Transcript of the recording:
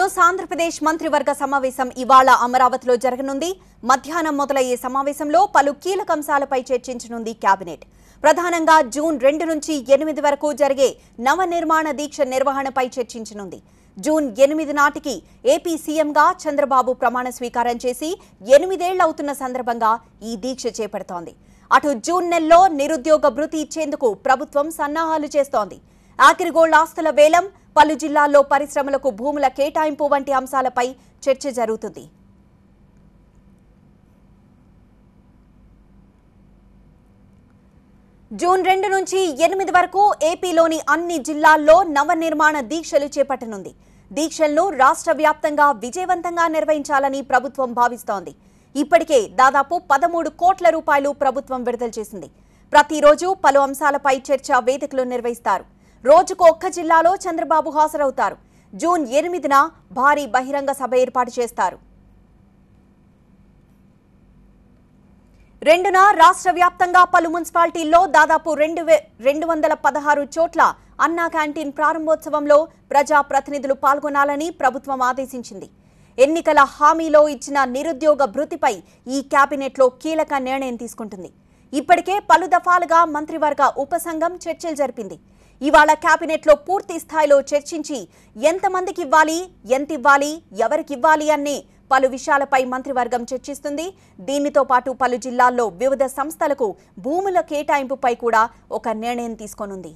News Andhra Pradesh మంత్రివర్గ సమావేశం ఇవాళ అమరావతిలో జరగనుంది. మధ్యాహ్నం మొదలయ్యే సమావేశంలో పలు కీలక అంశాలపై చర్చించనుంది కేబినెట్. ప్రధానంగా జూన్ 2 నుంచి 8 వరకు జరిగే నవనిర్మాణ దీక్ష నిర్వహణపై చర్చించనుంది. జూన్ 8 నాటికి ఏపీ సీఎంగా చంద్రబాబు ప్రమాణ స్వీకారం చేసి 8 ఏళ్లు అవుతున్న సందర్భంగా ఈ దీక్ష చేపడుతోంది. అటు జూన్ నెలలో నిరుద్యోగ భృతి ఇచ్చేందుకు ప్రభుత్వం సన్నాహాలు చేస్తోంది. అగ్రిగోల్డ్ ఆస్తుల వేలం, పలు జిల్లాల్లో పరిశ్రమలకు భూముల కేటాయింపు వంటి అంశాలపై చర్చ జరుగుతుంది. జూన్ 2 నుంచి 8 వరకు ఏపీలోని అన్ని జిల్లాల్లో నవనిర్మాణ దీక్షలు చేపట్టనుంది. దీక్షలను రాష్ట్ర వ్యాప్తంగా విజయవంతంగా నిర్వహించాలని ప్రభుత్వం భావిస్తోంది. ఇప్పటికే దాదాపు 13 కోట్ల రూపాయలు ప్రభుత్వం విడుదల చేసింది. ప్రతిరోజు పలు అంశాలపై చర్చా వేదికలు నిర్వహిస్తారు. రోజుకు ఒక్క జిల్లాలో చంద్రబాబు హాజరవుతారు. జూన్ 8న భారీ బహిరంగ సభ ఏర్పాటు చేస్తారు. 2న రాష్ట్ర వ్యాప్తంగా పలు మున్సిపాలిటీల్లో దాదాపు 216 చోట్ల అన్నా క్యాంటీన్ ప్రారంభోత్సవంలో ప్రజా ప్రతినిధులు పాల్గొనాలని ప్రభుత్వం ఆదేశించింది. ఎన్నికల హామీలో ఇచ్చిన నిరుద్యోగ భృతిపై ఈ కేబినెట్లో కీలక నిర్ణయం తీసుకుంటుంది. ఇప్పటికే పలు దఫాలుగా మంత్రివర్గ ఉపసంఘం చర్చలు జరిపింది. ఇవాళ కేబినెట్లో పూర్తి స్థాయిలో చర్చించి ఎంతమందికి ఇవ్వాలి, ఎంత ఇవ్వాలి, ఎవరికి ఇవ్వాలి అనే పలు విషయాలపై మంత్రివర్గం చర్చిస్తుంది. దీనితో పాటు పలు జిల్లాల్లో వివిధ సంస్థలకు భూముల కేటాయింపుపై కూడా ఒక నిర్ణయం తీసుకోనుంది.